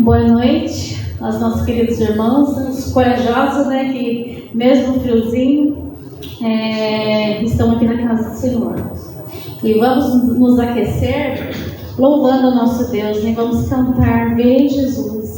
Boa noite aos nossos queridos irmãos, os corajosos, né, que mesmo friozinho estão aqui na casa do Senhor. E vamos nos aquecer louvando o nosso Deus, e vamos cantar Vem Jesus.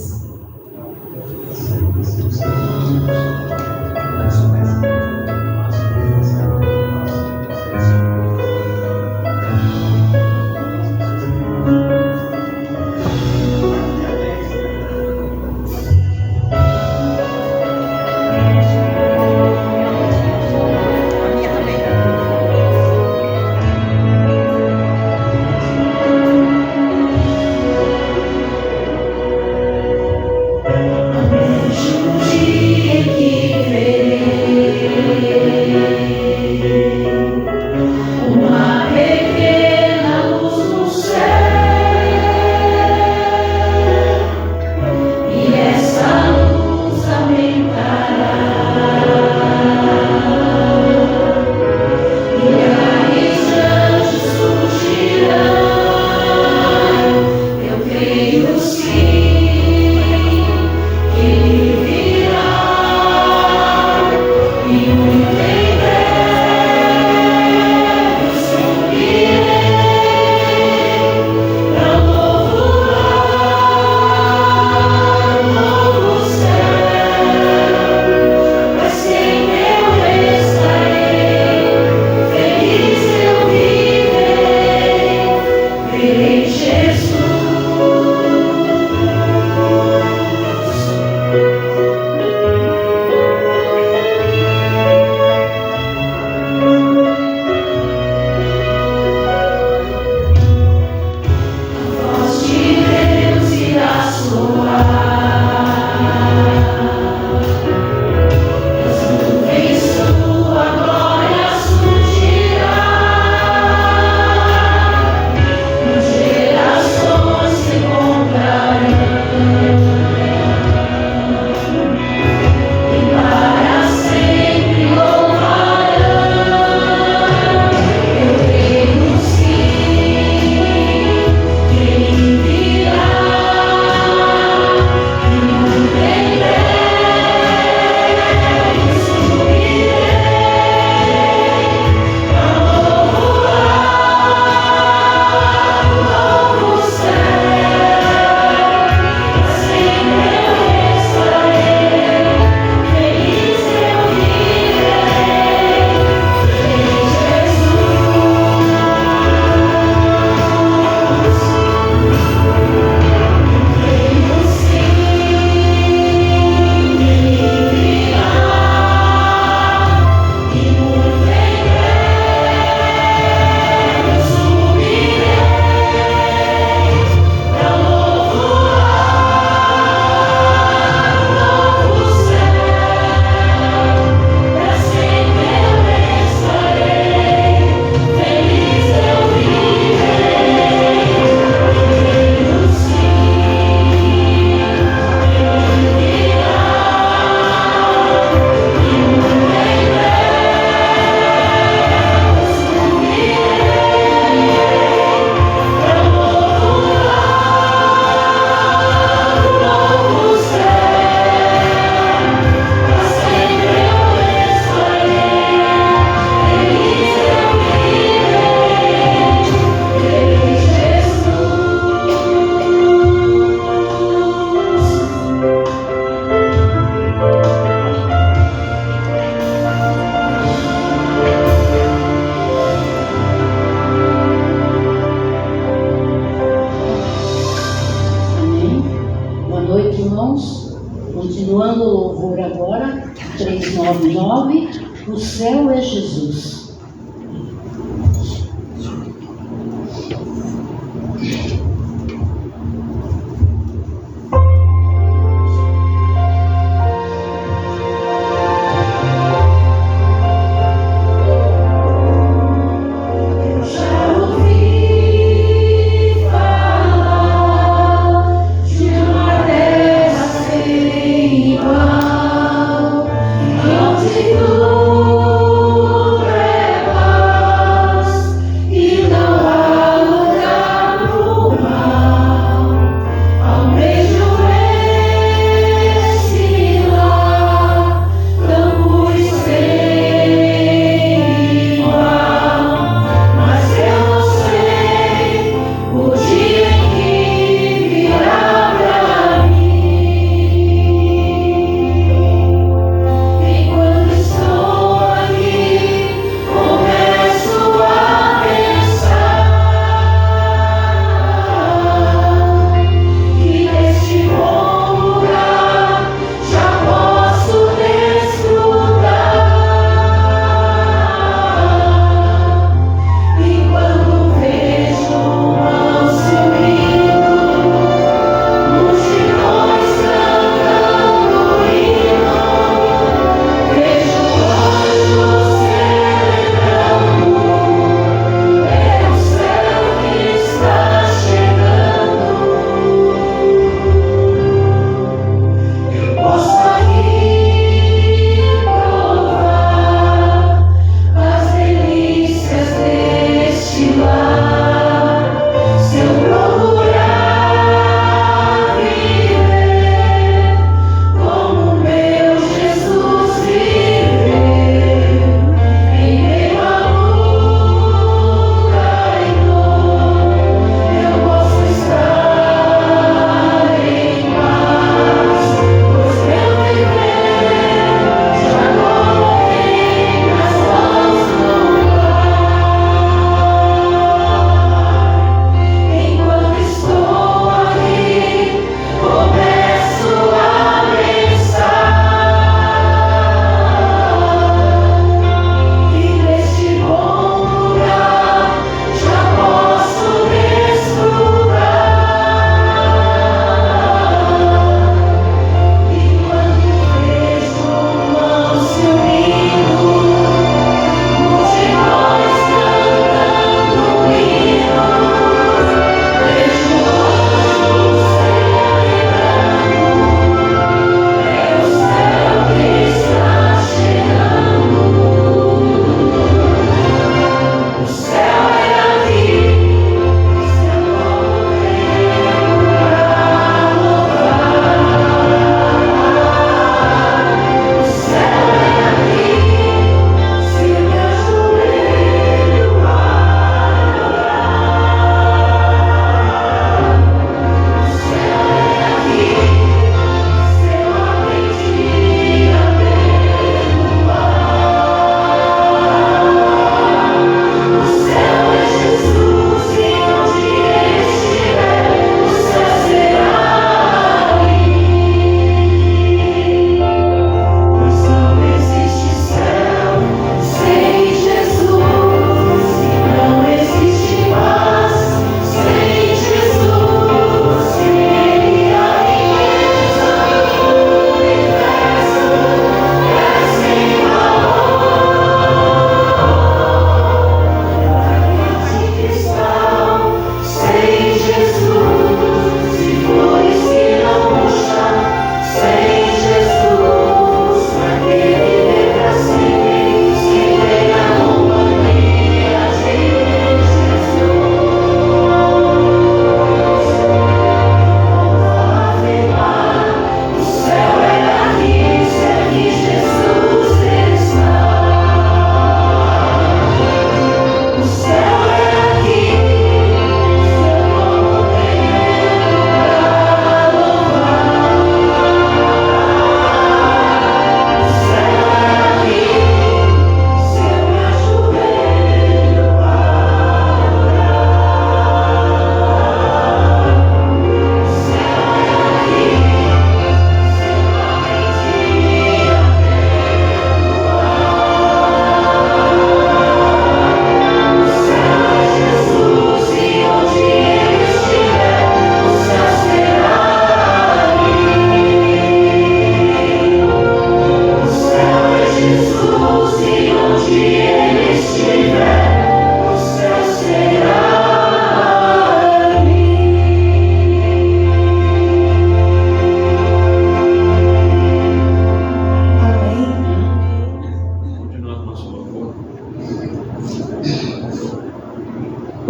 Continuando o louvor agora, 399, o céu é Jesus. Igual, onde tu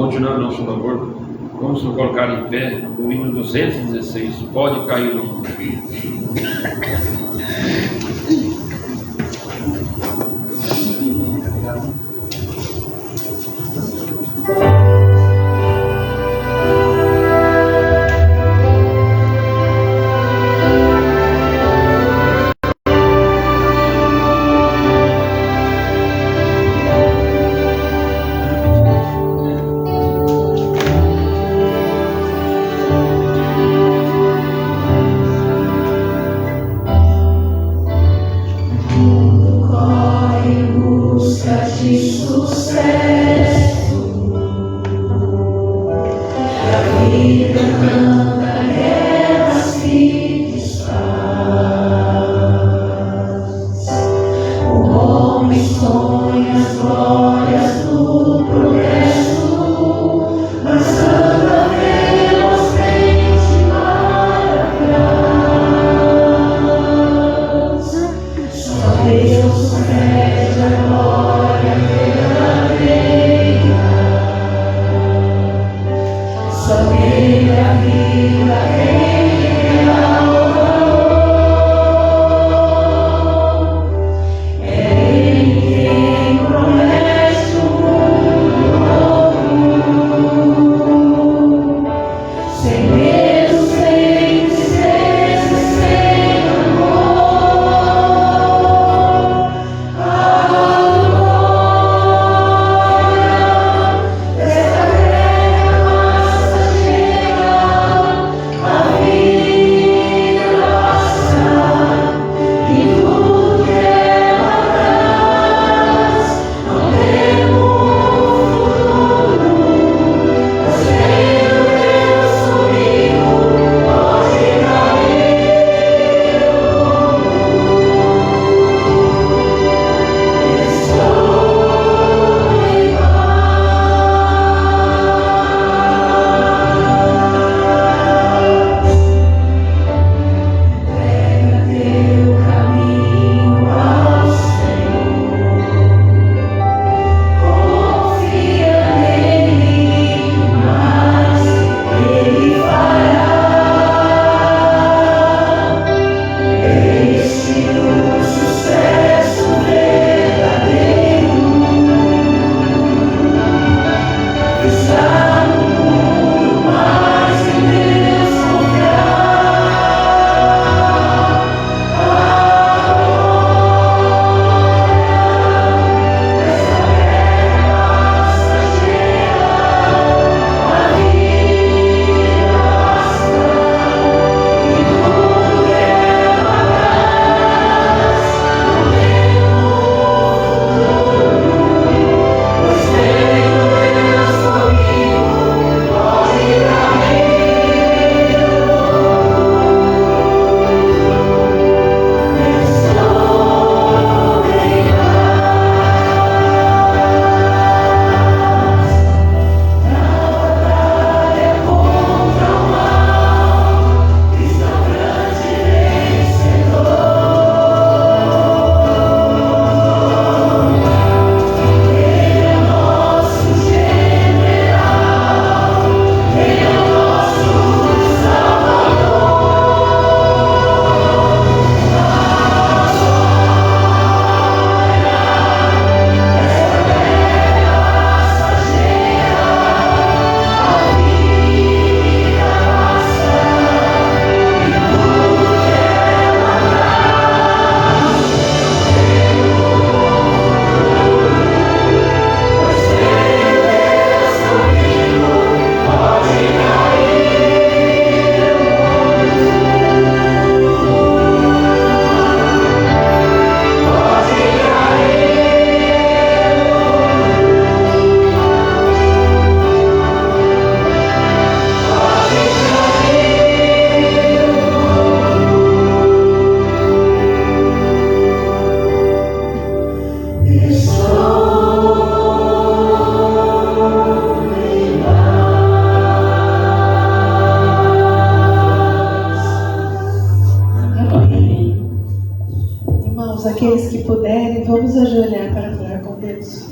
continuar nosso louvor, vamos nos colocar em pé, o hino 216, pode cair no mundo. Aqueles que puderem, vamos ajoelhar para falar com Deus.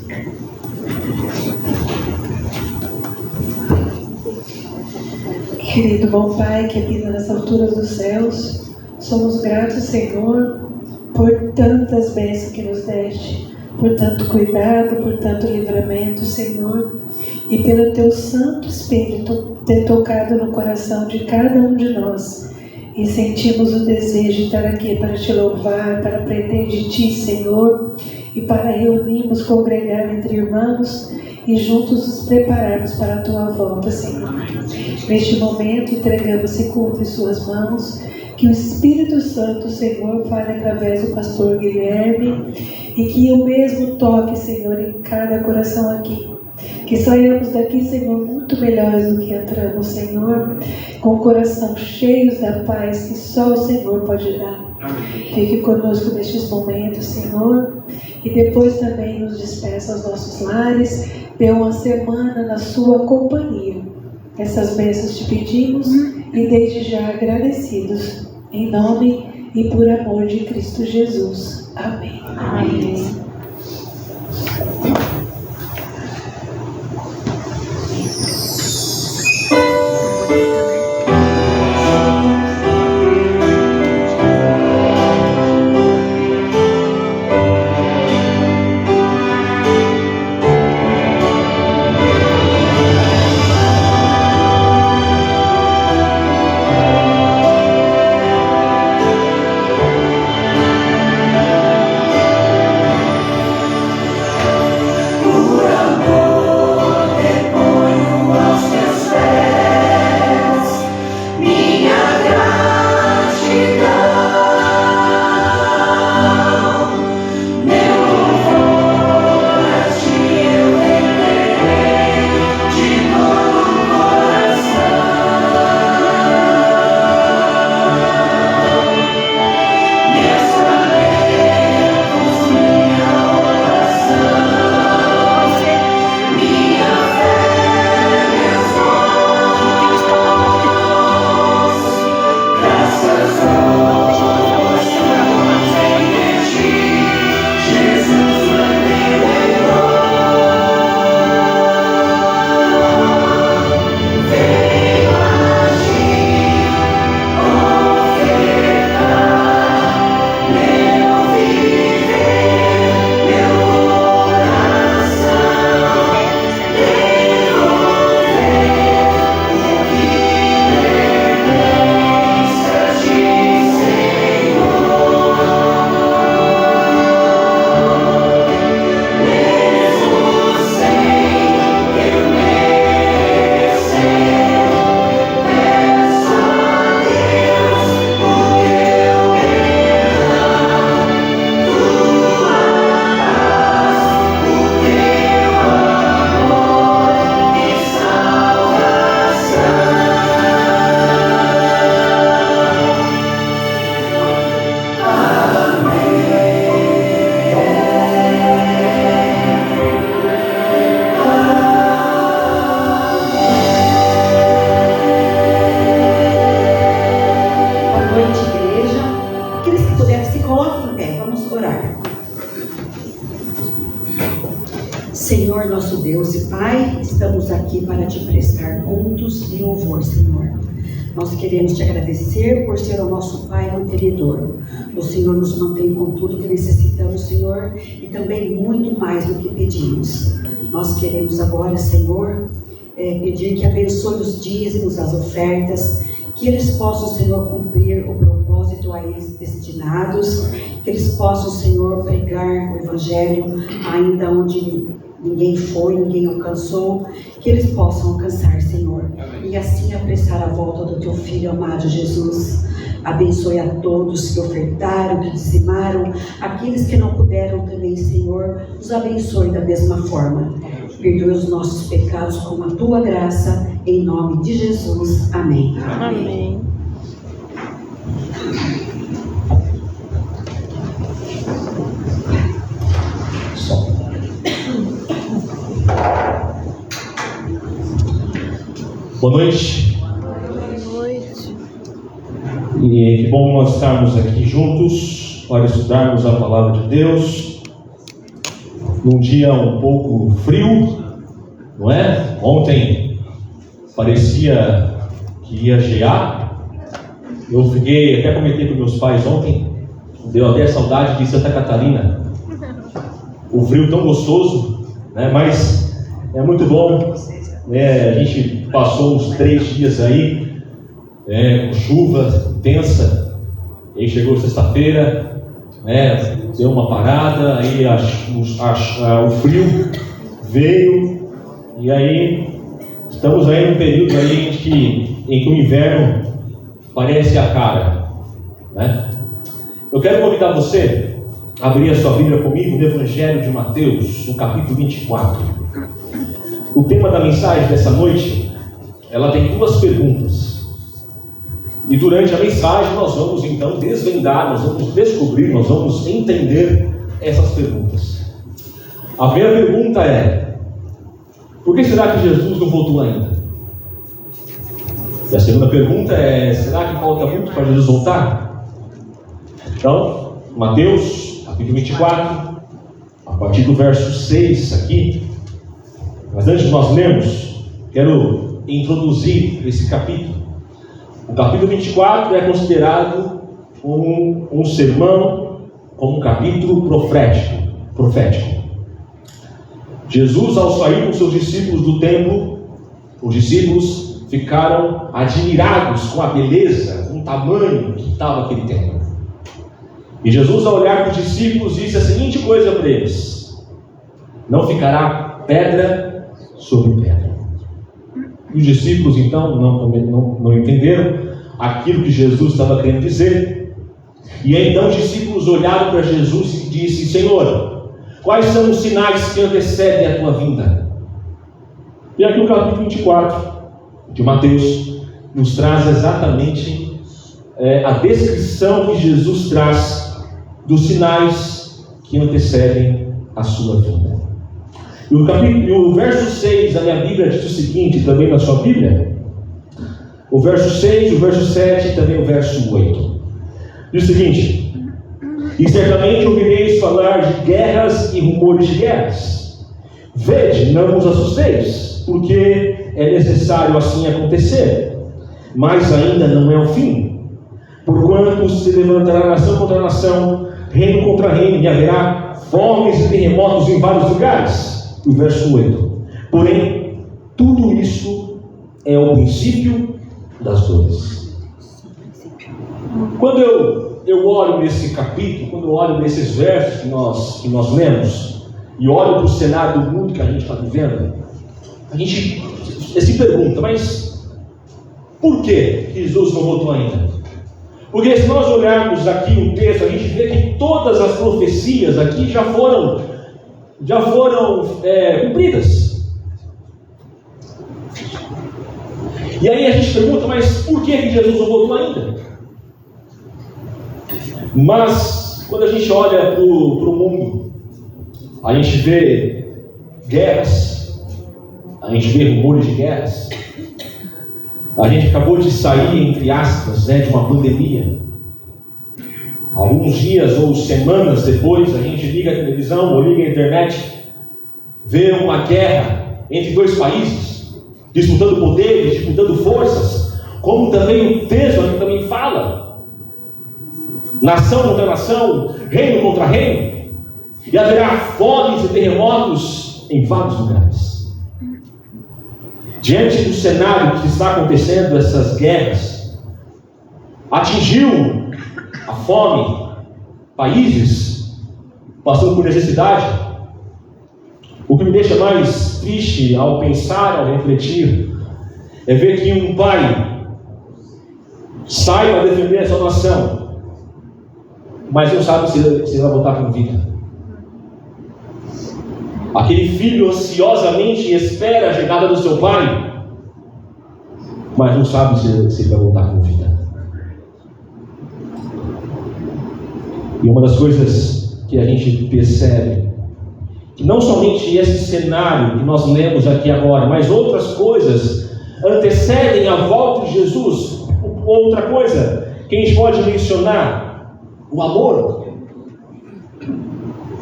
Querido bom Pai que habita nas alturas dos céus, somos gratos, Senhor, por tantas bênçãos que nos deste, por tanto cuidado, por tanto livramento, Senhor, e pelo Teu Santo Espírito ter tocado no coração de cada um de nós. E sentimos o desejo de estar aqui para Te louvar, para aprender de Ti, Senhor, e para reunirmos, congregar entre irmãos e juntos nos prepararmos para a Tua volta, Senhor. Neste momento, entregamos esse culto em Suas mãos, que o Espírito Santo, Senhor, fale através do pastor Guilherme e que o mesmo toque, Senhor, em cada coração aqui. Que saiamos daqui, Senhor, muito melhores do que entramos, Senhor, com o coração cheios da paz que só o Senhor pode dar. Fique conosco nestes momentos, Senhor, e depois também nos despeça aos nossos lares. Dê uma semana na Sua companhia. Essas bênçãos te pedimos e desde já agradecidos, em nome e por amor de Cristo Jesus. Amém. Amém. Senhor, nosso Deus e Pai, estamos aqui para te prestar cultos e louvor, Senhor. Nós queremos te agradecer por ser o nosso Pai mantenedor. O Senhor nos mantém com tudo que necessitamos, Senhor, e também muito mais do que pedimos. Nós queremos agora, Senhor, pedir que abençoe os dízimos, as ofertas, que eles possam, Senhor, cumprir o propósito a eles destinados, que eles possam, Senhor, pregar o Evangelho ainda onde ninguém foi, ninguém alcançou, que eles possam alcançar, Senhor, e assim apressar a volta do Teu Filho amado Jesus. Abençoe a todos que ofertaram, que dizimaram, aqueles que não puderam também, Senhor, os abençoe da mesma forma. Perdoe os nossos pecados com a Tua graça, em nome de Jesus. Amém. Amém. Boa noite. Boa noite. E que bom nós estarmos aqui juntos para estudarmos a palavra de Deus num dia um pouco frio, não é? Ontem parecia que ia gear. Eu até comentei com meus pais ontem, deu até saudade de Santa Catarina. O frio tão gostoso, né? Mas é muito bom, né? A gente passou uns 3 dias aí, com chuva intensa, e aí chegou sexta-feira, né? Deu uma parada, aí o frio veio, e aí estamos aí num período aí em que o inverno parece a cara, né? Eu quero convidar você a abrir a sua Bíblia comigo no Evangelho de Mateus, no capítulo 24. O tema da mensagem dessa noite, ela tem 2 perguntas. E durante a mensagem nós vamos então desvendar, nós vamos descobrir, nós vamos entender essas perguntas. A primeira pergunta é: por que será que Jesus não voltou ainda? E a segunda pergunta é: será que falta muito para Jesus voltar? Então, Mateus, capítulo 24, a partir do verso 6 aqui. Mas antes de nós lermos, quero introduzir esse capítulo. O capítulo 24 é considerado um sermão, como um capítulo profético. Jesus, ao sair com seus discípulos do templo, os discípulos ficaram admirados com a beleza, com o tamanho que estava aquele templo. E Jesus, ao olhar para os discípulos, disse a seguinte coisa para eles: não ficará pedra sobre pedra. E os discípulos então não entenderam aquilo que Jesus estava querendo dizer. E aí, então os discípulos olharam para Jesus e disseram: Senhor, quais são os sinais que antecedem a tua vinda? E aqui o capítulo 24 de Mateus nos traz exatamente a descrição que Jesus traz dos sinais que antecedem a sua vinda. E o verso 6 da minha Bíblia diz o seguinte, também na sua Bíblia, o verso 6, o verso 7 e também o verso 8. Diz o seguinte: e certamente ouvireis falar de guerras e rumores de guerras. Vede, não vos assusteis, porque é necessário assim acontecer, mas ainda não é o fim. Porquanto se levantará nação contra nação, reino contra reino, e haverá fomes e terremotos em vários lugares. O verso 8: porém, tudo isso é o princípio das dores. Quando eu olho nesse capítulo, quando eu olho nesses versos que nós lemos, e olho para o cenário do mundo que a gente está vivendo, a gente se pergunta: mas por que Jesus não voltou ainda? Porque se nós olharmos aqui o texto, a gente vê que todas as profecias aqui já foram cumpridas. E aí a gente pergunta: mas por que Jesus não voltou ainda? Mas quando a gente olha para o mundo, a gente vê guerras, a gente vê rumores de guerras. A gente acabou de sair, entre aspas, de uma pandemia. Alguns dias ou semanas depois, a gente liga a televisão ou liga a internet, vê uma guerra entre 2 países, disputando poderes, disputando forças, como também o texto aqui também fala: nação contra nação, reino contra reino, e haverá fomes e terremotos em vários lugares. Diante do cenário que está acontecendo, essas guerras, atingiu a fome, países passando por necessidade. O que me deixa mais triste ao pensar, ao refletir, é ver que um pai sai para defender a sua nação, mas não sabe se vai voltar com vida. Aquele filho ansiosamente espera a chegada do seu pai, mas não sabe se ele vai voltar com vida. E uma das coisas que a gente percebe, que não somente esse cenário que nós lemos aqui agora, mas outras coisas antecedem a volta de Jesus. Outra coisa que a gente pode mencionar: o amor.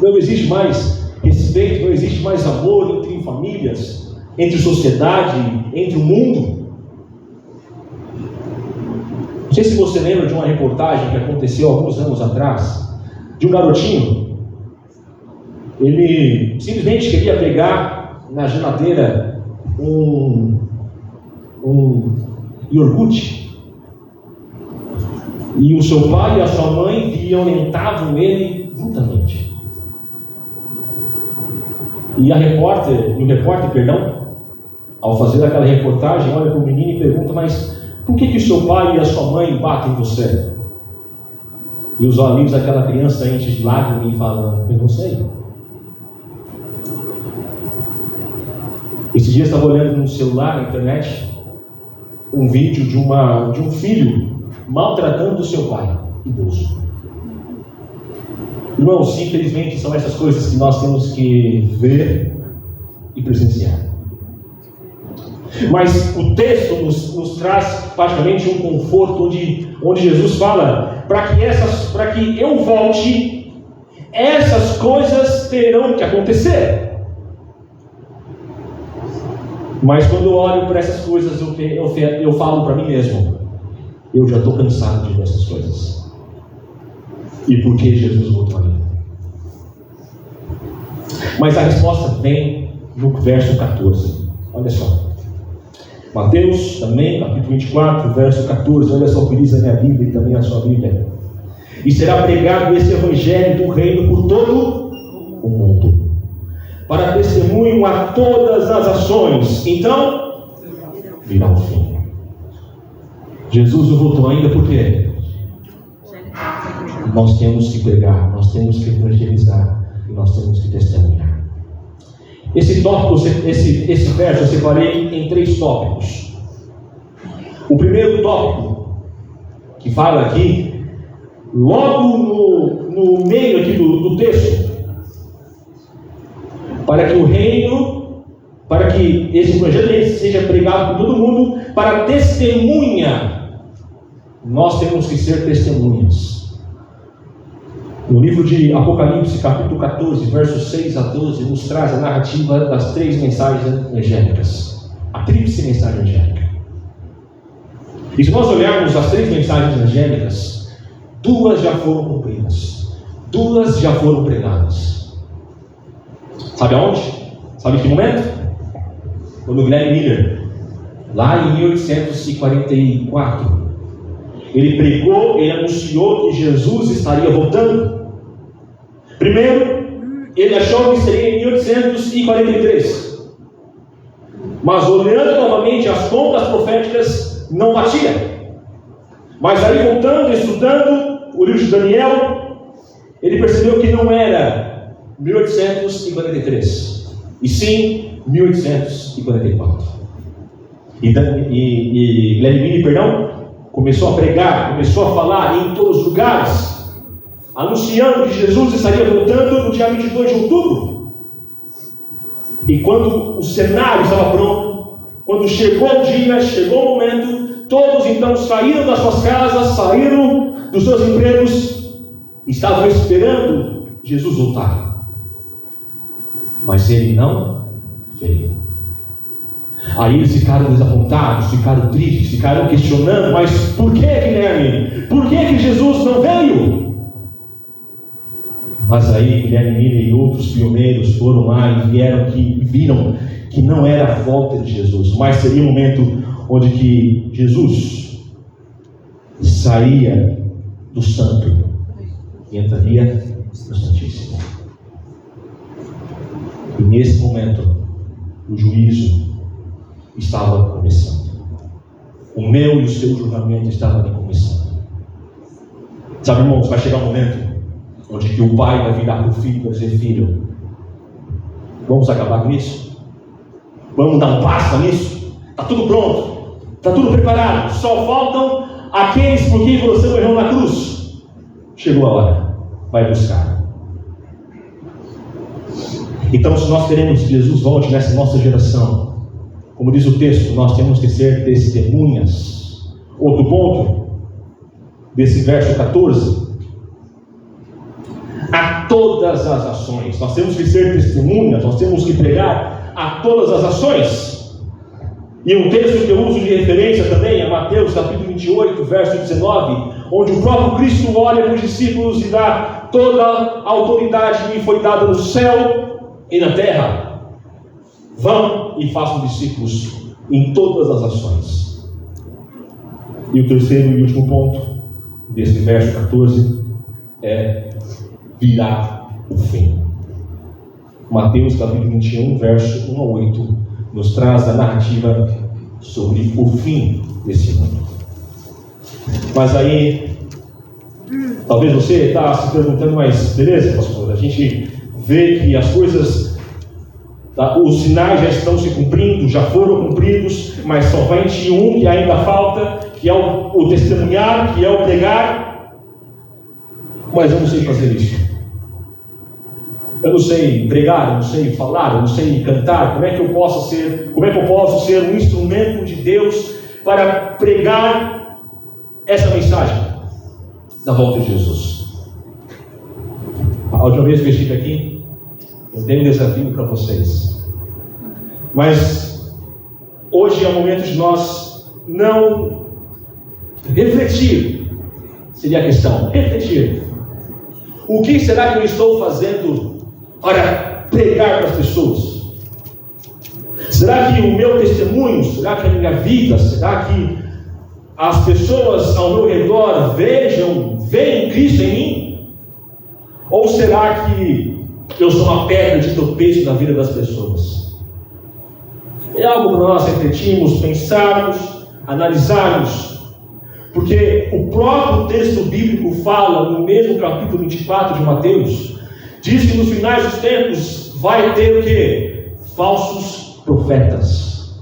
Não existe mais respeito, não existe mais amor entre famílias, entre sociedade, entre o mundo. sei se você lembra de uma reportagem que aconteceu alguns anos atrás, de um garotinho. Ele simplesmente queria pegar na geladeira um iogurte. E o seu pai e a sua mãe violentavam ele brutamente. E o repórter, ao fazer aquela reportagem, olha para o menino e pergunta: mas por que o seu pai e a sua mãe batem em você? E os olhinhos daquela criança enchem de lágrimas e falam: eu não sei. Esse dia eu estava olhando no celular, na internet, um vídeo de um filho maltratando o seu pai, idoso. Irmãos, infelizmente são essas coisas que nós temos que ver e presenciar. Mas o texto nos traz praticamente um conforto onde Jesus fala: para que eu volte, essas coisas terão que acontecer. Mas quando eu olho para essas coisas, eu falo para mim mesmo: eu já estou cansado de ver essas coisas. E por que Jesus voltou ainda? Mas a resposta vem no verso 14. Olha só. Mateus, também, capítulo 24, verso 14. Olha só o que diz a minha Bíblia e também a sua Bíblia. E será pregado esse evangelho do reino por todo o mundo, para testemunho a todas as ações. Então, virá o fim. Jesus não voltou ainda por quê? Nós temos que pregar, nós temos que evangelizar e nós temos que testemunhar. Esse verso eu separei em 3 tópicos. O primeiro tópico, que fala aqui, logo no meio aqui do texto, para que esse evangelho seja pregado por todo mundo, para testemunha, nós temos que ser testemunhas. No livro de Apocalipse, capítulo 14, versos 6 a 12, nos traz a narrativa das 3 mensagens angélicas, a tríplice mensagem angélica. E se nós olharmos as 3 mensagens angélicas, 2 já foram cumpridas, 2 já foram pregadas. Sabe aonde? Sabe em que momento? Quando Glenn Miller, lá em 1844, ele pregou, ele anunciou que Jesus estaria voltando. Primeiro, ele achou que seria em 1843. Mas olhando novamente as contas proféticas, não batia. Mas aí voltando, estudando o livro de Daniel, ele percebeu que não era 1843, e sim 1844. E Glenn Miller, começou a pregar, começou a falar em todos os lugares, anunciando que Jesus estaria voltando no dia 22 de outubro. E quando o cenário estava pronto, quando chegou o dia, chegou o momento, todos então saíram das suas casas, saíram dos seus empregos, estavam esperando Jesus voltar. Mas ele não veio. Aí eles ficaram desapontados, ficaram tristes, ficaram questionando: mas por que, Guilherme? Por que Jesus não veio? Mas aí Guilherme Miller e outros pioneiros foram lá e viram que não era a volta de Jesus, mas seria um momento onde que Jesus sairia do santo e entraria no Santíssimo. E nesse momento o juízo estava começando. O meu e o seu julgamento estavam começando. Sabe, irmãos, vai chegar um momento onde que o pai vai virar para o filho e vai dizer: filho, vamos acabar com isso? Vamos dar um passo nisso? Está tudo pronto, está tudo preparado, só faltam aqueles por quem você morreu na cruz. Chegou a hora, vai buscar. Então, se nós queremos que Jesus volte nessa nossa geração, como diz o texto, nós temos que ser testemunhas. Outro ponto desse verso 14: a todas as ações. Nós temos que ser testemunhas, nós temos que pregar a todas as ações. E um texto que eu uso de referência também é Mateus capítulo 28, verso 19, onde o próprio Cristo olha para os discípulos e dá toda a autoridade que me foi dada no céu e na terra. Vão e façam discípulos em todas as ações. E o terceiro e último ponto desse verso 14 é virá o fim. Mateus capítulo 21, verso 1 a 8, nos traz a narrativa sobre o fim desse mundo. Mas aí, talvez você está se perguntando, mas beleza, pastor, a gente vê que as coisas, os sinais já estão se cumprindo, já foram cumpridos, mas somente um que ainda falta, que é o testemunhar, que é o pregar. Mas eu não sei fazer isso. Eu não sei pregar, eu não sei falar, eu não sei cantar. Como é que eu posso ser um instrumento de Deus para pregar essa mensagem da volta de Jesus? A última vez que eu estive aqui, eu dei um desafio para vocês. Mas hoje é o momento de nós não refletir. Seria a questão, refletir. O que será que eu estou fazendo para pregar para as pessoas? Será que o meu testemunho, será que a minha vida, será que as pessoas ao meu redor veem Cristo em mim? Ou será que eu sou uma pedra de tropeço na vida das pessoas? É algo para nós refletirmos, pensarmos, analisarmos. Porque o próprio texto bíblico fala, no mesmo capítulo 24 de Mateus, diz que nos finais dos tempos vai ter o quê? Falsos profetas.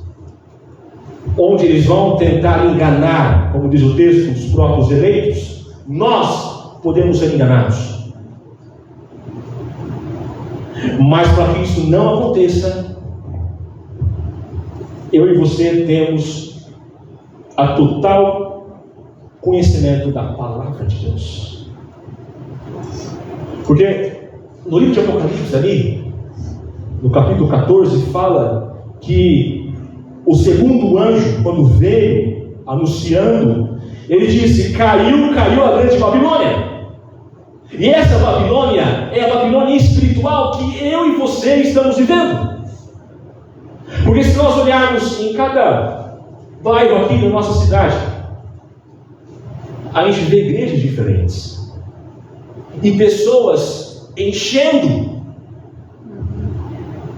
Onde eles vão tentar enganar, como diz o texto, os próprios eleitos. Nós podemos ser enganados. Mas para que isso não aconteça, eu e você temos a total conhecimento da palavra de Deus. Porque no livro de Apocalipse ali, no capítulo 14, fala que o segundo anjo, quando veio anunciando, ele disse: caiu a grande Babilônia. E essa Babilônia é a Babilônia espiritual que eu e você estamos vivendo. Porque se nós olharmos em cada bairro aqui da nossa cidade, a gente vê igrejas diferentes e pessoas enchendo.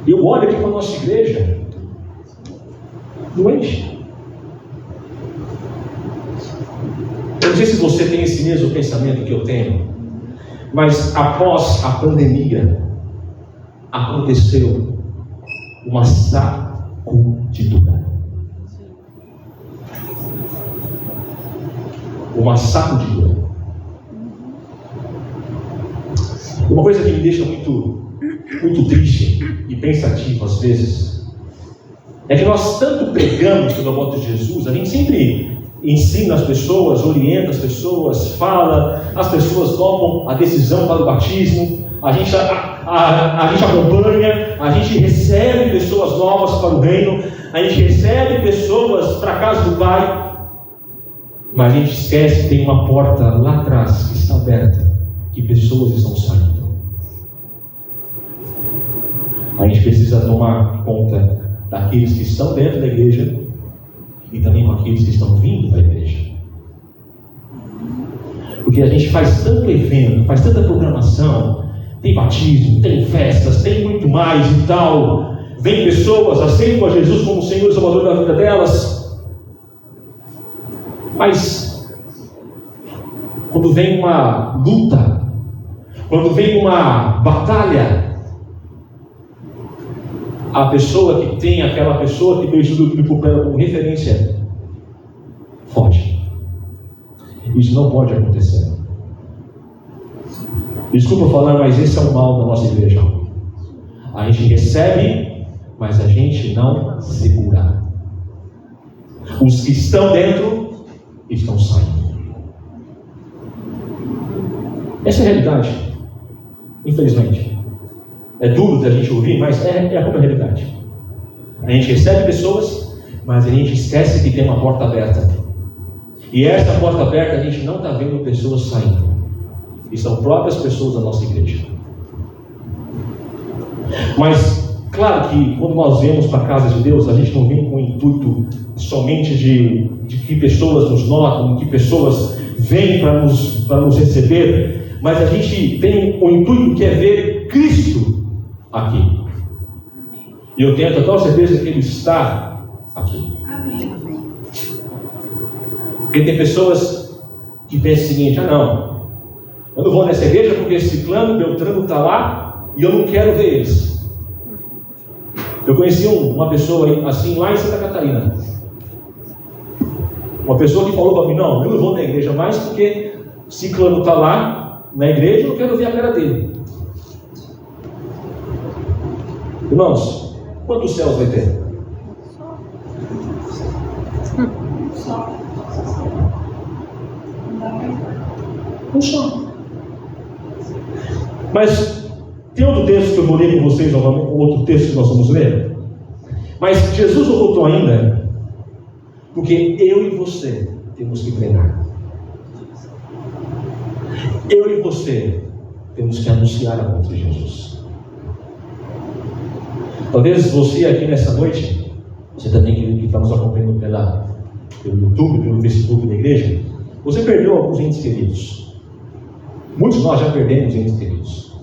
Eu olho aqui para a nossa igreja, não enche. Eu não sei se você tem esse mesmo pensamento que eu tenho, mas após a pandemia aconteceu uma sacudidura. Uma sacudidura. Uma coisa que me deixa muito triste e pensativo às vezes é que nós tanto pregamos sobre a volta de Jesus, a gente sempre ensina as pessoas, orienta as pessoas, fala, as pessoas tomam a decisão para o batismo, a gente acompanha, a gente recebe pessoas novas para o reino, a gente recebe pessoas para a casa do Pai. Mas a gente esquece que tem uma porta lá atrás que está aberta, que pessoas estão saindo. A gente precisa tomar conta daqueles que estão dentro da igreja e também com aqueles que estão vindo da igreja. Porque a gente faz tanto evento, faz tanta programação, tem batismo, tem festas, tem muito mais e tal. Vem pessoas, aceitam a Jesus como Senhor e Salvador da vida delas. Mas quando vem uma luta, quando vem uma batalha, a pessoa que tem aquela pessoa que veio estudo bíblico para ela como referência foge. Isso não pode acontecer. Desculpa falar, mas esse é o mal da nossa igreja. A gente recebe, mas a gente não segura. Os que estão dentro estão saindo. Essa é a realidade, infelizmente. É duro da gente ouvir, mas é a própria realidade. A gente recebe pessoas, mas a gente esquece que tem uma porta aberta. E essa porta aberta a gente não está vendo pessoas saindo. E são próprias pessoas da nossa igreja. Mas, claro que quando nós vemos para a casa de Deus, a gente não vem com o intuito somente de que pessoas nos notam, que pessoas vêm para nos receber, mas a gente tem o intuito que é ver Cristo aqui. E eu tenho total certeza que Ele está aqui. Amém. Porque tem pessoas que pensam o seguinte: não, eu não vou nessa igreja porque esse Ciclano, Beltrano está lá e eu não quero ver eles. Eu conheci uma pessoa assim lá em Santa Catarina. Uma pessoa que falou para mim: não, eu não vou na igreja mais porque Ciclano está lá na igreja e eu não quero ver a cara dele. Irmãos, quantos céus vai ter? Um só. Mas tem outro texto que eu vou ler com vocês, outro texto que nós vamos ler. Mas Jesus não voltou ainda, porque eu e você temos que pregar. Eu e você temos que anunciar a volta de Jesus. Talvez você aqui nessa noite, você também que está nos acompanhando pelo YouTube, pelo Facebook da igreja, você perdeu alguns entes queridos. Muitos de nós já perdemos entes queridos.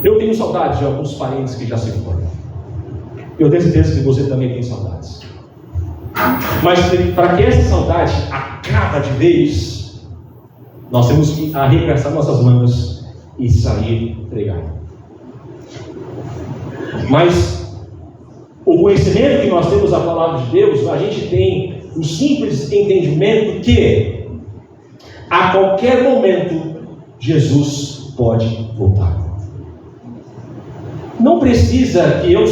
Eu tenho saudades de alguns parentes que já se foram. Eu tenho certeza que você também tem saudades. Mas para que essa saudade acabe de vez, nós temos que arregaçar nossas mangas e sair pregar. Mas o conhecimento que nós temos da palavra de Deus, a gente tem o simples entendimento que a qualquer momento Jesus pode voltar. Não precisa que eu...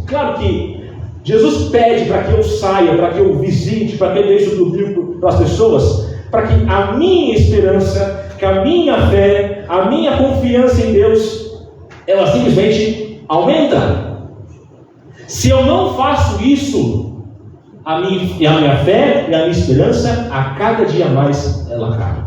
Claro que Jesus pede para que eu saia, para que eu visite, para que eu deixe o livro para as pessoas, para que a minha esperança, que a minha fé, a minha confiança em Deus, ela simplesmente aumenta. Se eu não faço isso, a minha fé e a minha esperança, a cada dia mais, ela cai.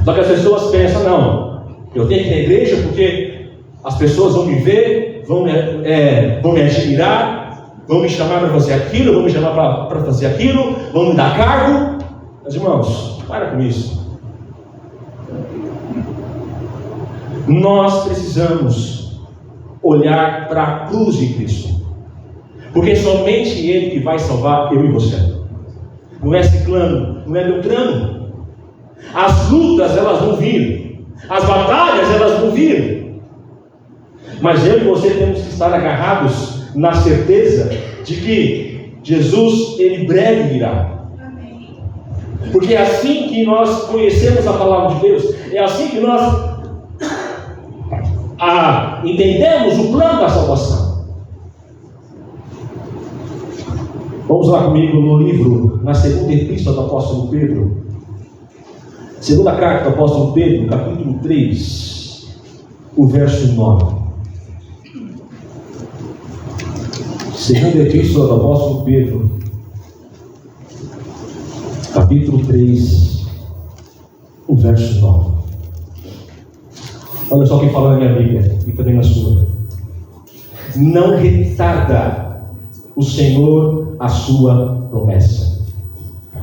Só que as pessoas pensam: não, eu tenho que ir na igreja porque as pessoas vão me ver, vão me admirar, vão me chamar para fazer aquilo, vão me chamar para fazer aquilo, vão me dar cargo. Mas irmãos, para com isso. Nós precisamos olhar para a cruz de Cristo, porque somente Ele que vai salvar eu e você. Não é Ciclano, não é Beltrano. As lutas elas vão vir, as batalhas elas vão vir, mas eu e você temos que estar agarrados na certeza de que Jesus, Ele breve virá. Porque é assim que nós conhecemos a palavra de Deus, é assim que nós entendemos o plano da salvação. Vamos lá comigo no livro, na segunda epístola do apóstolo Pedro, segunda carta do apóstolo Pedro, capítulo 3, o verso 9. Segunda epístola do apóstolo Pedro, capítulo 3, o verso 9. Olha só quem fala na minha Bíblia e também na sua. Não retarda o Senhor a sua promessa,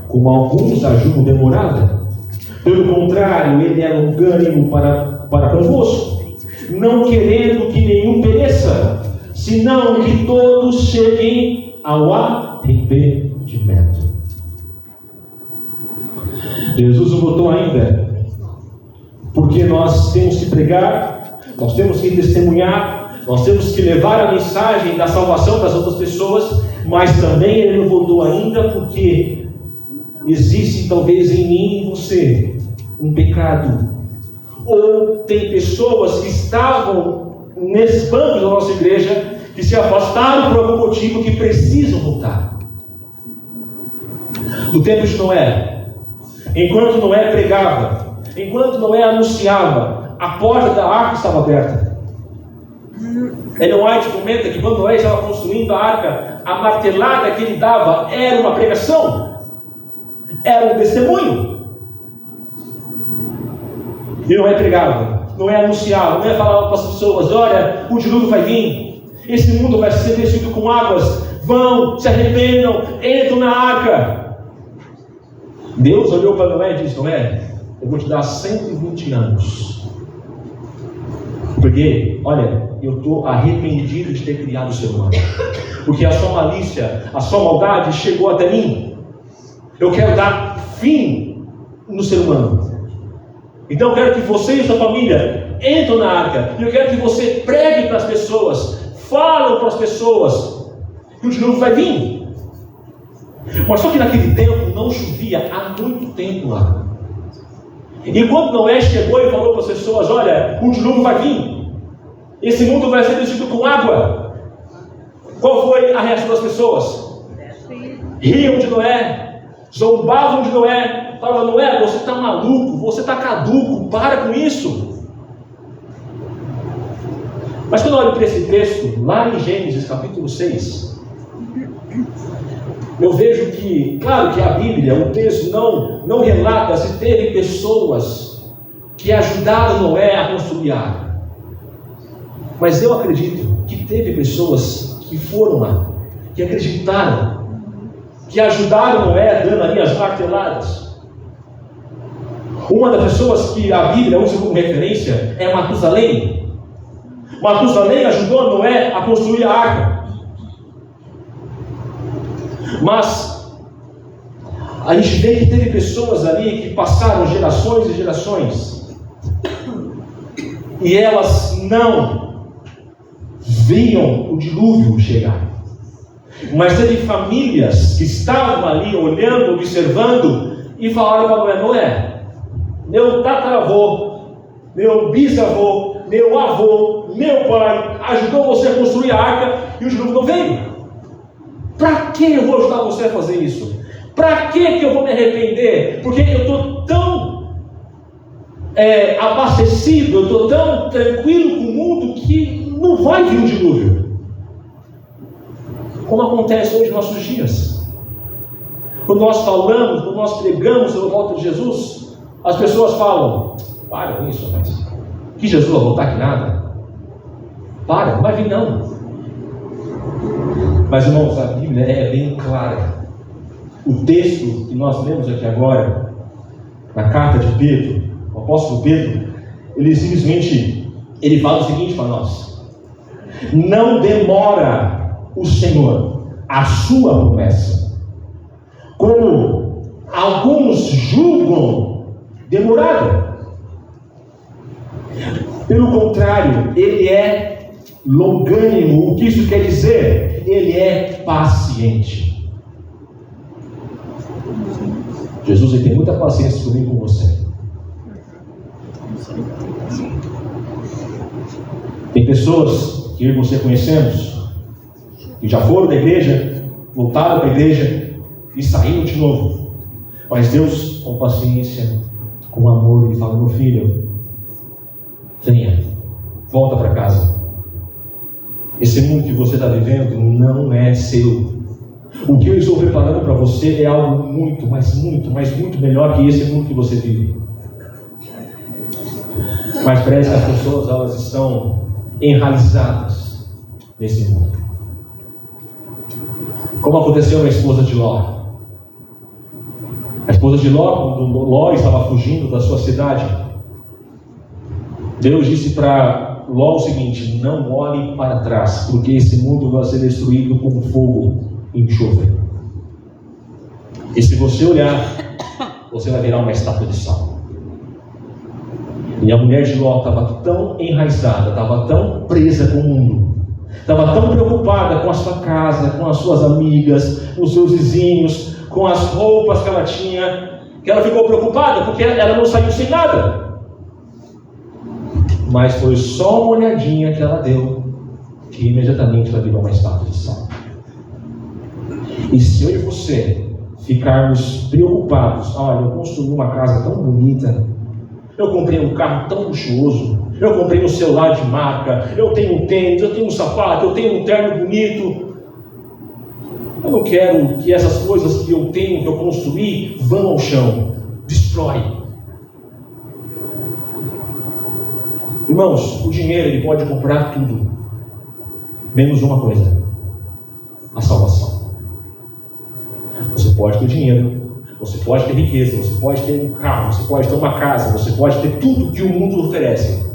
como alguns a julgam demorada. Pelo contrário, Ele é longânimo para convosco, não querendo que nenhum pereça, senão que todos cheguem ao arrependimento. Jesus não voltou ainda, porque nós temos que pregar, nós temos que testemunhar, nós temos que levar a mensagem da salvação para as outras pessoas, mas também Ele não voltou ainda porque existe talvez em mim e em você um pecado, ou tem pessoas que estavam nesses bancos da nossa igreja que se afastaram por algum motivo, que precisam voltar. No tempo de Noé, enquanto Noé pregava, enquanto Noé anunciava, a porta da arca estava aberta. Ellen White comenta que quando Noé estava construindo a arca, a martelada que ele dava era uma pregação, era um testemunho. E Noé pregava, Noé anunciava, Noé falava para as pessoas: olha, o dilúvio vai vir, esse mundo vai ser descido com águas, vão, se arrependam, entram na arca. Deus olhou para Noé e disse: Noé, eu vou te dar 120 anos. Porque, olha, eu estou arrependido de ter criado o ser humano. Porque a sua malícia, a sua maldade chegou até mim. Eu quero dar fim no ser humano. Então eu quero que você e sua família entrem na arca. E eu quero que você pregue para as pessoas, fale para as pessoas que o dilúvio vai vir. Mas só que naquele tempo não chovia há muito tempo lá. E quando Noé chegou e falou para as pessoas: olha, o dilúvio vai vir, esse mundo vai ser descido com água, qual foi a reação das pessoas? Riam de Noé, zombavam de Noé, falavam: Noé, você está maluco, você está caduco, para com isso. Mas quando eu olho para esse texto, lá em Gênesis capítulo 6, eu vejo que, claro que a Bíblia, o texto não relata se teve pessoas que ajudaram Noé a construir a arca. Mas eu acredito que teve pessoas que foram lá, que acreditaram, que ajudaram Noé dando ali as marteladas. Uma das pessoas que a Bíblia usa como referência é Matusalém. Matusalém ajudou Noé a construir a arca. Mas a gente vê que teve pessoas ali que passaram gerações e gerações, e elas não viam o dilúvio chegar. Mas teve famílias que estavam ali olhando, observando, e falaram para Noé: Noé, meu tataravô, meu bisavô, meu avô, meu pai ajudou você a construir a arca e o dilúvio não veio. Para que eu vou ajudar você a fazer isso? Para que eu vou me arrepender? Porque eu estou tão abastecido, eu estou tão tranquilo com o mundo que não vai vir um dilúvio. Como acontece hoje nos nossos dias. Quando nós falamos, quando nós pregamos sobre a volta de Jesus, as pessoas falam: para com isso, rapaz, que Jesus vai voltar que nada. Para, não vai vir não. Mas, irmãos, a Bíblia é bem clara. O texto que nós lemos aqui agora, na carta de Pedro, o apóstolo Pedro, ele simplesmente fala o seguinte para nós: não demora o Senhor a sua promessa, como alguns julgam demorada. Pelo contrário, ele é longânimo. O que isso quer dizer? Ele é paciente. Jesus, ele tem muita paciência comigo e com você. Tem pessoas que eu e você conhecemos, que já foram da igreja, voltaram para a igreja e saíram de novo. Mas Deus, com paciência, com amor, ele fala: meu filho, venha, volta para casa. Esse mundo que você está vivendo não é seu. O que eu estou preparando para você é algo muito, mas muito melhor que esse mundo que você vive. Mas parece que as pessoas, elas estão enraizadas nesse mundo. Como aconteceu com a esposa de Ló. A esposa de Ló, quando Ló estava fugindo da sua cidade, Deus disse para Ló o seguinte: não olhe para trás, porque esse mundo vai ser destruído com fogo e enxofre. E se você olhar, você vai virar uma estátua de sal. E a mulher de Ló estava tão enraizada, estava tão presa com o mundo, estava tão preocupada com a sua casa, com as suas amigas, com os seus vizinhos, com as roupas que ela tinha, que ela ficou preocupada, porque ela não saiu sem nada. Mas foi só uma olhadinha que ela deu, que imediatamente ela virou uma estátua de sal. E se eu e você ficarmos preocupados: olha, eu construí uma casa tão bonita, eu comprei um carro tão luxuoso, eu comprei um celular de marca, eu tenho um tênis, eu tenho um sapato, eu tenho um terno bonito. Eu não quero que essas coisas que eu tenho, que eu construí, vão ao chão. Destrói. Irmãos, o dinheiro ele pode comprar tudo, menos uma coisa: a salvação. Você pode ter dinheiro, você pode ter riqueza, você pode ter um carro, você pode ter uma casa, você pode ter tudo que o mundo oferece.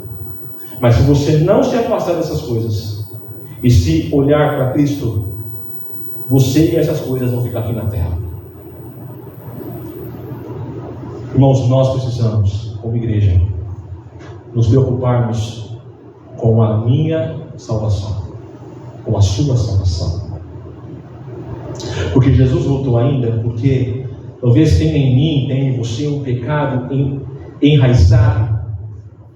Mas se você não se afastar dessas coisas e se olhar para Cristo, você e essas coisas vão ficar aqui na terra. Irmãos, nós precisamos, como igreja, nos preocuparmos com a minha salvação, com a sua salvação. Porque Jesus voltou ainda, porque talvez tenha em mim, tenha em você um pecado enraizado,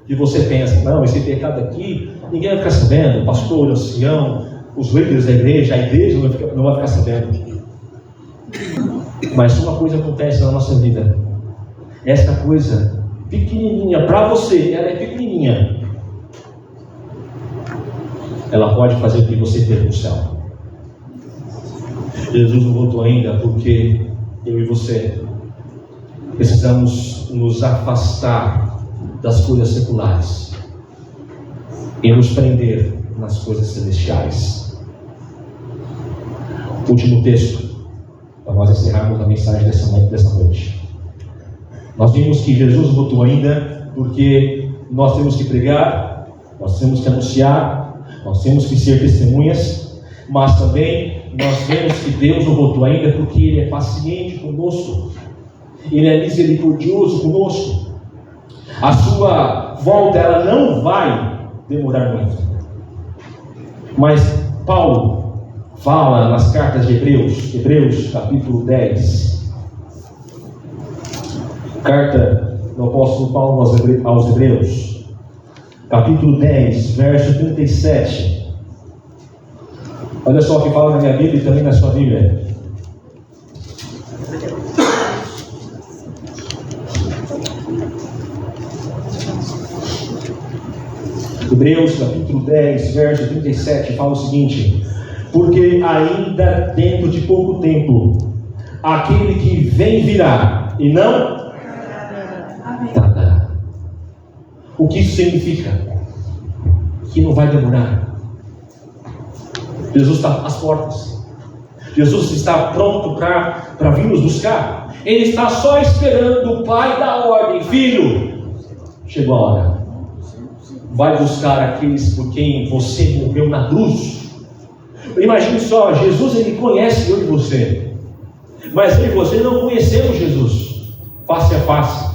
e você pensa, não, esse pecado aqui, ninguém vai ficar sabendo, o pastor, o ancião, os líderes da igreja, a igreja não vai ficar sabendo. Mas uma coisa acontece na nossa vida, essa coisa pequenininha, para você, ela é pequenininha, ela pode fazer com que você perca o céu. Jesus não voltou ainda porque eu e você precisamos nos afastar das coisas seculares e nos prender nas coisas celestiais. Último texto, para nós encerrarmos a mensagem dessa noite. Nós vimos que Jesus voltou ainda porque nós temos que pregar, nós temos que anunciar, nós temos que ser testemunhas, mas também nós vemos que Deus não voltou ainda porque Ele é paciente conosco, Ele é misericordioso conosco. A sua volta, ela não vai demorar muito. Mas Paulo fala nas cartas de Hebreus capítulo 10, carta do apóstolo Paulo aos Hebreus, capítulo 10, verso 37. Olha só o que fala na minha Bíblia e também na sua Bíblia. Hebreus capítulo 10, verso 37 fala o seguinte: porque ainda dentro de pouco tempo aquele que vem virá e não tardará. O que isso significa? Que não vai demorar. Jesus está às portas. Jesus está pronto para vir nos buscar. Ele está só esperando o Pai dar ordem: filho, chegou a hora. Vai buscar aqueles por quem você morreu na cruz. Imagine só, Jesus ele conhece eu e você, mas eu e você não conhecemos Jesus face a face.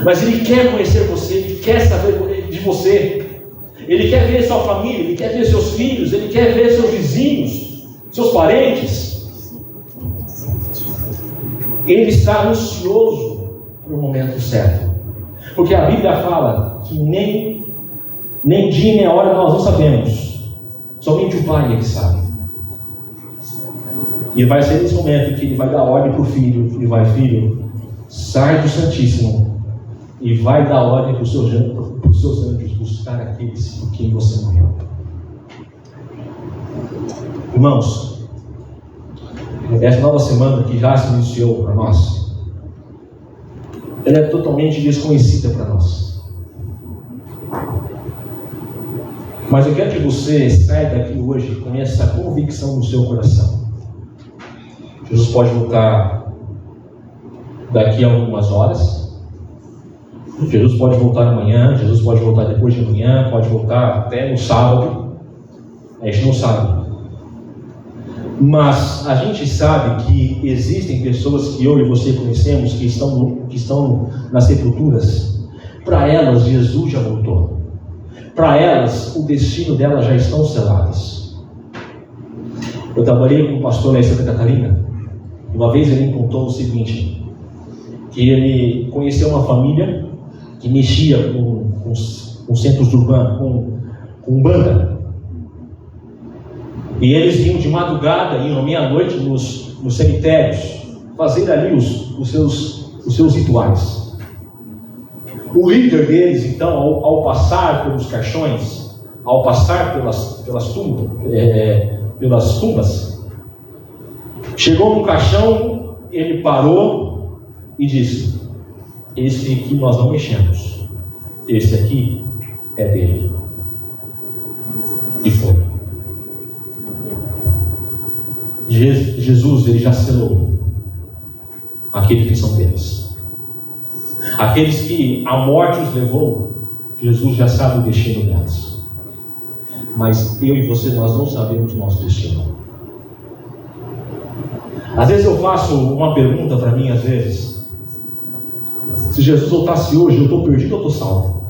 Mas Ele quer conhecer você, Ele quer saber de você, Ele quer ver sua família, Ele quer ver seus filhos, Ele quer ver seus vizinhos, seus parentes. Ele está ansioso para o momento certo, porque a Bíblia fala que nem dia nem hora nós não sabemos, somente o Pai é que sabe. E vai ser nesse momento que Ele vai dar ordem para o filho, Ele vai: filho, sai do Santíssimo e vai dar ordem para os seus anjos buscar aqueles por quem você morreu. Irmãos, essa nova semana que já se iniciou para nós, ela é totalmente desconhecida para nós. Mas eu quero que você saia daqui hoje com essa convicção no seu coração: Jesus pode voltar daqui a algumas horas, Jesus pode voltar amanhã, Jesus pode voltar depois de amanhã, pode voltar até no sábado. A gente não sabe. Mas a gente sabe que existem pessoas que eu e você conhecemos que estão nas sepulturas. Para elas, Jesus já voltou. Para elas, o destino delas já estão selados. Eu trabalhei com um pastor lá em Santa Catarina. Uma vez ele me contou o seguinte: que ele conheceu uma família que mexia com centros urbanos, com banda. E eles vinham de madrugada, iam à meia-noite nos cemitérios, fazer ali os seus rituais. O líder deles, então, ao passar pelos caixões, ao passar pelas tumbas, chegou no caixão, ele parou e disse: esse aqui nós não mexemos, esse aqui é dele. E foi. Jesus, ele já selou aqueles que são deles. Aqueles que a morte os levou, Jesus já sabe o destino delas. Mas eu e você, nós não sabemos o nosso destino. Às vezes eu faço uma pergunta para mim, às vezes: se Jesus voltasse hoje, eu estou perdido ou estou salvo?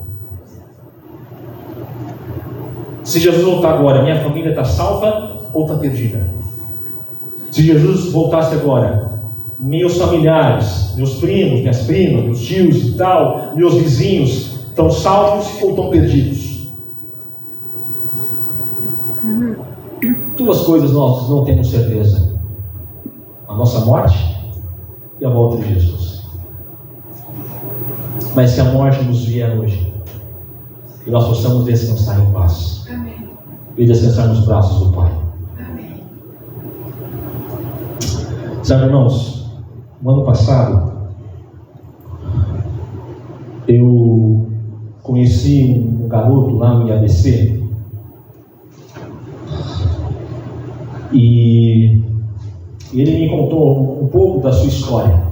Se Jesus voltar agora, minha família está salva ou está perdida? Se Jesus voltasse agora, meus familiares, meus primos, minhas primas, meus tios e tal, meus vizinhos, estão salvos ou estão perdidos? Duas coisas nós não temos certeza: a nossa morte e a volta de Jesus. Mas se a morte nos vier hoje, que nós possamos descansar em paz. Amém. E descansar nos braços do Pai. Amém. Sabe, irmãos, no ano passado eu conheci um garoto lá no IABC e ele me contou um pouco da sua história.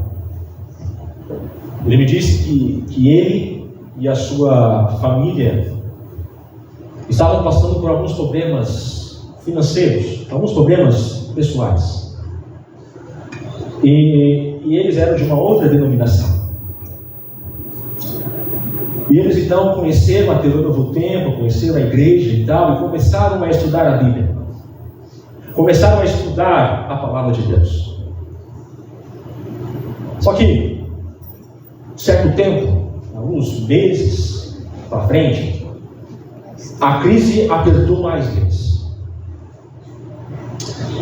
Ele me disse que ele e a sua família estavam passando por alguns problemas financeiros, alguns problemas pessoais. E eles eram de uma outra denominação. E eles então conheceram a Teologia do Novo Tempo, conheceram a igreja e tal, e começaram a estudar a Bíblia. Começaram a estudar a Palavra de Deus. Só que, certo tempo, alguns meses para frente, a crise apertou mais eles.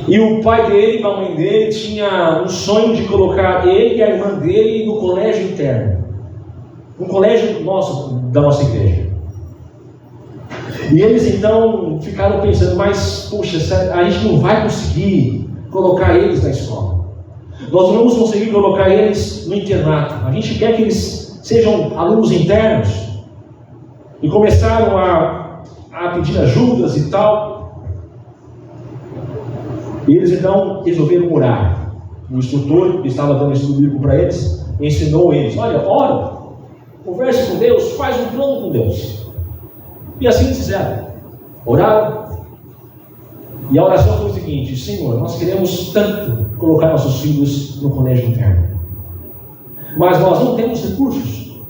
E o pai dele, a mãe dele, tinha um sonho de colocar ele e a irmã dele no colégio interno, no colégio da nossa igreja. E eles então ficaram pensando: mas poxa, a gente não vai conseguir colocar eles na escola, nós não vamos conseguir colocar eles no internato, a gente quer que eles sejam alunos internos. E começaram a pedir ajudas e tal. E eles então resolveram orar. O instrutor que estava dando estudo bíblico para eles ensinou eles: olha, ora, converse com Deus, faz um plano com Deus. E assim eles fizeram. Oraram. E a oração foi o seguinte: Senhor, nós queremos tanto colocar nossos filhos no colégio interno, mas nós não temos recursos.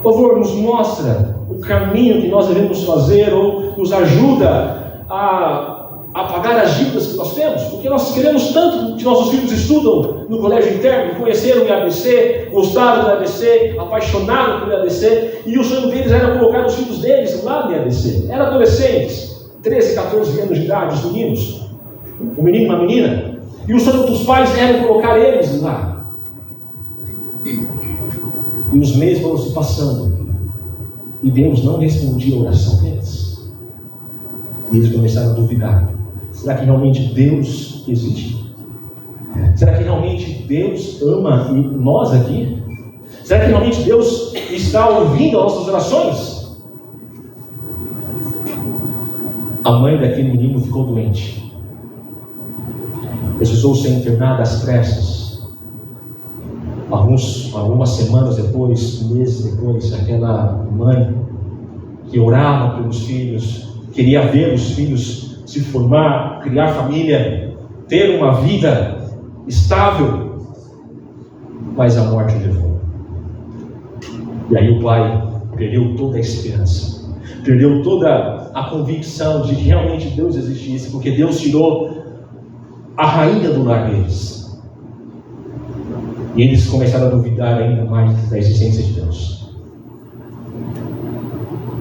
Por favor, nos mostra o caminho que nós devemos fazer, ou nos ajuda a pagar as dívidas que nós temos, porque nós queremos tanto que nossos filhos estudam no colégio interno, conheceram o IABC, gostaram do IABC, apaixonaram pelo IABC, e o sonho deles era colocar os filhos deles lá no IABC. Eram adolescentes, 13, 14 anos de idade, os meninos, um menino e uma menina, e o sonho dos pais era colocar eles lá. E os meses foram se passando, e Deus não respondia a oração deles. E eles começaram a duvidar: será que realmente Deus existe? Será que realmente Deus ama nós aqui? Será que realmente Deus está ouvindo as nossas orações? A mãe daquele menino ficou doente, precisou ser internada às pressas. Algumas semanas depois, meses depois, aquela mãe que orava pelos filhos, queria ver os filhos se formar, criar família, ter uma vida estável, mas a morte levou. E aí o pai perdeu toda a esperança, perdeu toda a convicção de que realmente Deus existisse, porque Deus tirou a rainha do lar deles. E eles começaram a duvidar ainda mais da existência de Deus.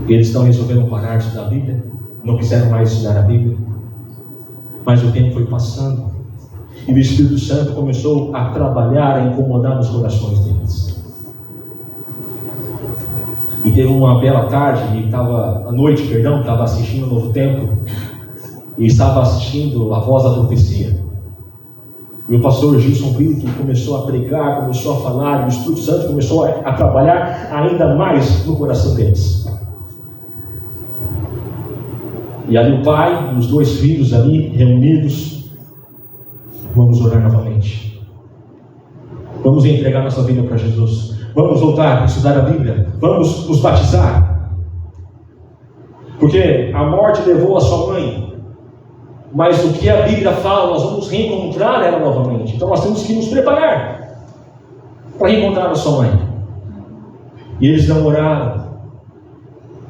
Eles estão resolvendo parar de estudar a Bíblia, não quiseram mais estudar a Bíblia. Mas o tempo foi passando, e o Espírito Santo começou a trabalhar, a incomodar nos corações deles. E teve uma bela tarde, à noite, estava assistindo o Novo Tempo, e estava assistindo a Voz da Profecia. E o pastor Gilson Brito começou a pregar, começou a falar, e o Espírito Santo começou a trabalhar ainda mais no coração deles. E ali o pai e os 2 filhos ali reunidos, vamos orar novamente. Vamos entregar nossa vida para Jesus. Vamos voltar a estudar a Bíblia. Vamos nos batizar. Porque a morte levou a sua mãe. Mas o que a Bíblia fala, nós vamos reencontrar ela novamente. Então nós temos que nos preparar para reencontrar a sua mãe. E eles não oraram,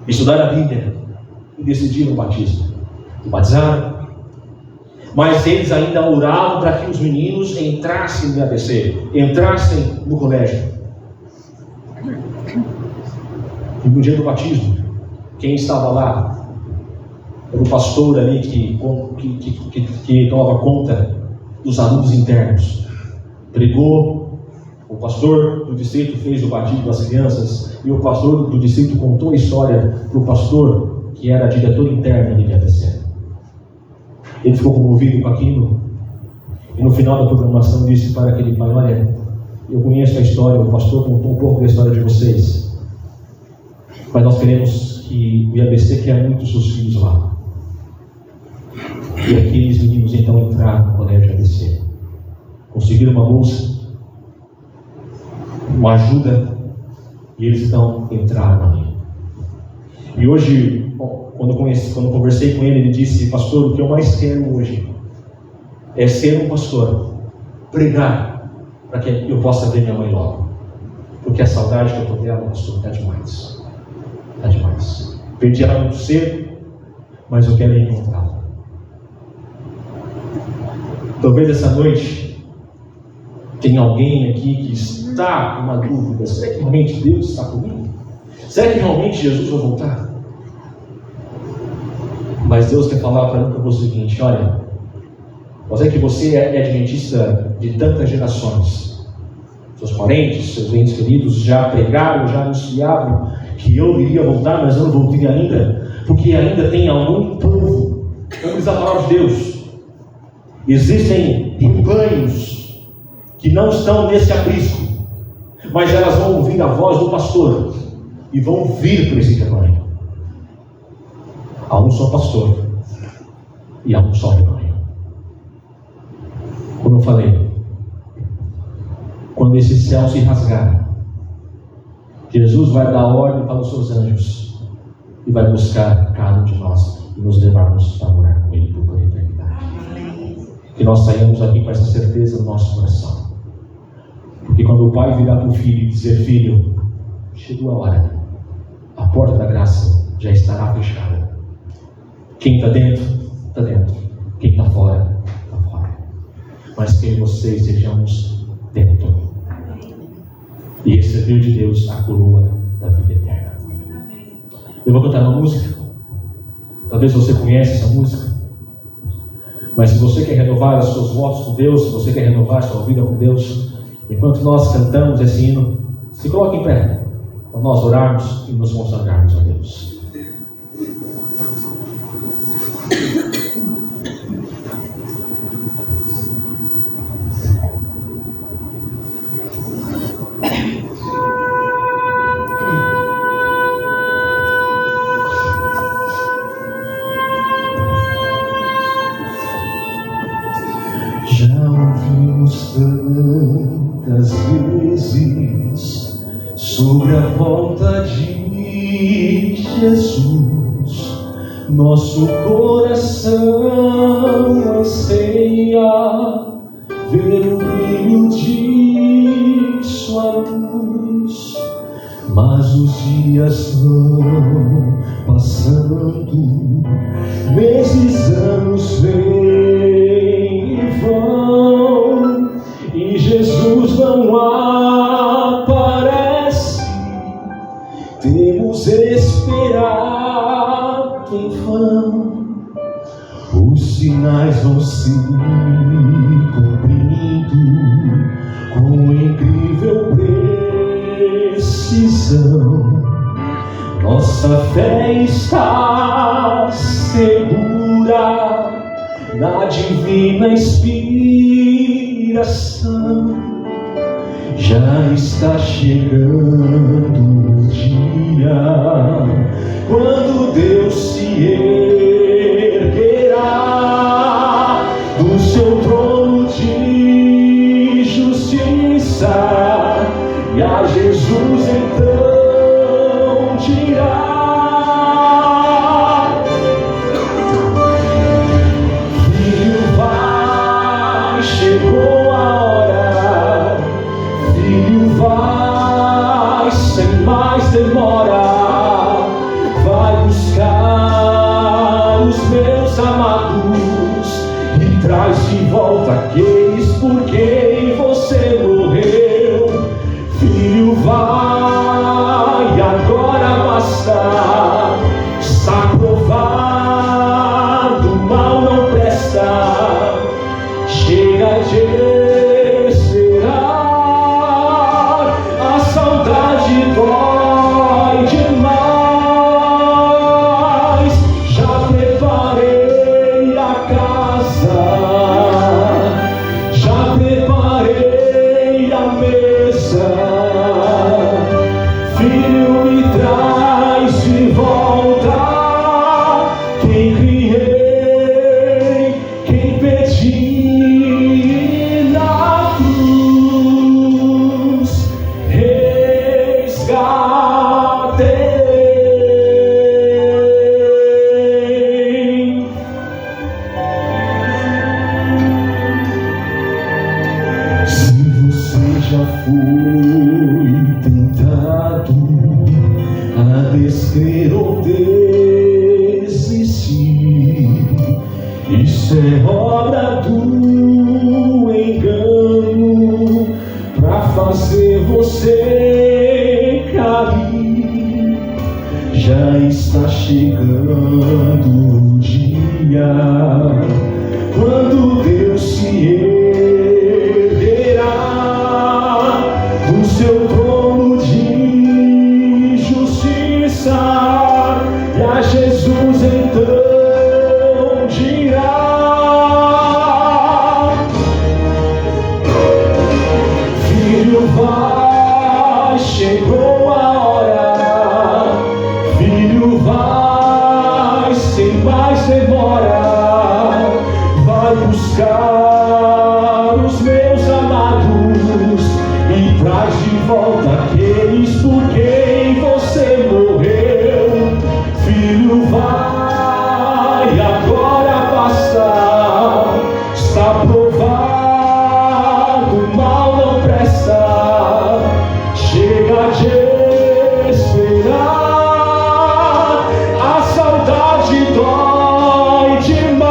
estudaram a Bíblia e decidiram o batismo. Batizaram. Mas eles ainda oravam para que os meninos entrassem no ABC, entrassem no colégio. E no dia do batismo, quem estava lá era o pastor ali que tomava conta dos alunos internos. Pregou, o pastor do distrito fez o batismo das crianças, e o pastor do distrito contou a história para o pastor, que era diretor interno de ABC. Ele ficou comovido com aquilo, e no final da programação disse para aquele pai: olha, eu conheço a história, o pastor contou um pouco da história de vocês, mas nós queremos que o IABC quer muito os seus filhos lá. E aqueles meninos então entraram no colégio IABC, conseguiram uma bolsa, uma ajuda, e eles então entraram ali. E hoje, quando conversei com ele disse: pastor, o que eu mais quero hoje é ser um pastor, pregar, para que eu possa ver minha mãe logo, porque a saudade que eu estou dela, pastor, está demais. Está demais. Perdi ela muito cedo, mas eu quero encontrá-la. Talvez essa noite tenha alguém aqui que está com uma dúvida: será que realmente Deus está comigo? Será que realmente Jesus vai voltar? Mas Deus quer falar para você o seguinte: olha, mas é que você é adventista de tantas gerações. Seus parentes, seus entes queridos já pregaram, já anunciavam que eu iria voltar, mas eu não voltei ainda, porque ainda tem algum povo, como diz a palavra de Deus, existem rebanhos que não estão nesse aprisco, mas elas vão ouvir a voz do pastor e vão vir para esse rebanho. Há um só pastor e há um só rebanho. Como eu falei, quando esse céu se rasgar, Jesus vai dar ordem para os seus anjos e vai buscar cada um de nós e nos levarmos para morar com Ele por toda a eternidade. Que nós saímos aqui com essa certeza no nosso coração. Porque quando o pai virar para o filho e dizer: filho, chegou a hora, a porta da graça já estará fechada. Quem está dentro, está dentro. Quem está fora, está fora. Mas que você estejamos dentro e receber de Deus a coroa da vida eterna. Eu vou cantar uma música. Talvez você conheça essa música, mas se você quer renovar os seus votos com Deus, se você quer renovar a sua vida com Deus, enquanto nós cantamos esse hino, se coloque em pé para nós orarmos e nos consagrarmos a Deus. Tantas vezes sobre a volta de Jesus, nosso coração anseia ver o brilho de sua luz, mas os dias vão passando, meses, anos vêm e vão, e Jesus não aparece. Temos esperado em vão, os sinais vão se cumprindo com incrível precisão. Nossa fé está segura na divina inspiração. Já está chegando o dia quando Deus se erguerá do seu trono de justiça, e a Jesus então dirá: Filho, vai, chegou a hora. Filho, vai, sem mais demora. Vai buscar os meus amados e traz de volta aqueles por quem você morreu. Filho, vai, agora basta. Está provado, o mal não presta. Chega de esperar, a saudade dói demais. Já preparei a casa, já preparei a mesa. Filho, me traz de volta quem criei, quem pedi na cruz. Resgatei. Se você já foi tentado a descrer ou desistir, isso é obra do engano pra fazer você cair. Já está chegando o dia quando Deus se erguerá do seu trono de justiça, e a Jesus então dirá: Filho, vai, chegou a hora. Filho, vai, sem mais demora. Vai buscar os meus amados e traz de volta aqueles por quem você morreu. Filho, vai, agora basta. Está provado, o mal não presta. Chega de esperar, a saudade dói demais.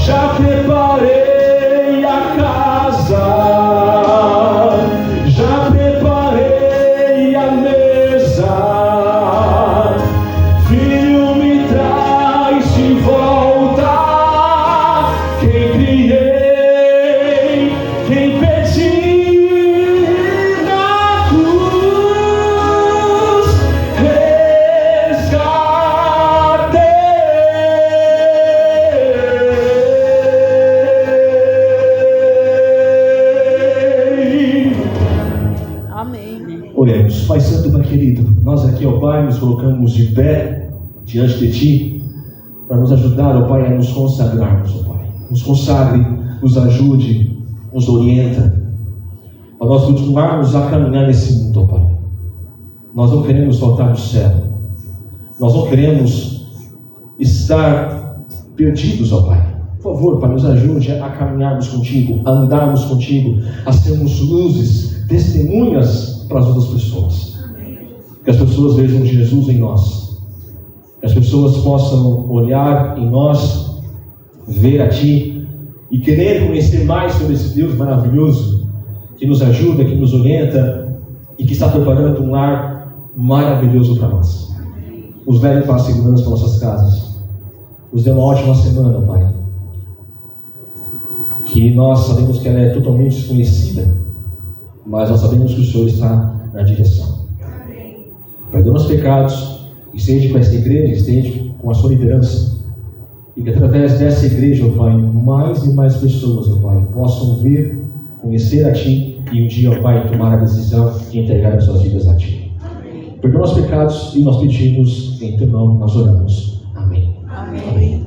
Já preparei a casa, já preparei a mesa. Filho, me traz de volta quem criei, quem pedi na cruz. Resgatei. Amém. Oremos. Pai Santo, Pai querido, nós aqui, ó Pai, nos colocamos de pé diante de Ti para nos ajudar, ó Pai, a nos consagrarmos, ó Pai. Nos consagre, nos ajude, nos orienta, para nós continuarmos a caminhar nesse mundo, ó Pai. Nós não queremos faltar do céu. Nós não queremos estar perdidos, ó Pai. Por favor, Pai, nos ajude a caminharmos contigo, a andarmos contigo, a sermos luzes, testemunhas para as outras pessoas. Que as pessoas vejam Jesus em nós. Que as pessoas possam olhar em nós, ver a Ti e querer conhecer mais sobre esse Deus maravilhoso que nos ajuda, que nos orienta e que está preparando um lar maravilhoso para nós. Nos leve para a segurança para nossas casas. Nos dê uma ótima semana, Pai. Que nós sabemos que ela é totalmente desconhecida, mas nós sabemos que o Senhor está na direção. Perdoa os pecados, esteja com essa igreja, esteja com a sua liderança. E que através dessa igreja, ó Pai, mais e mais pessoas, ó Pai, possam vir, conhecer a Ti e um dia, ó Pai, tomar a decisão de entregar as suas vidas a Ti. Perdoa os pecados e nós pedimos, em Teu nome nós oramos. Amém. Amém.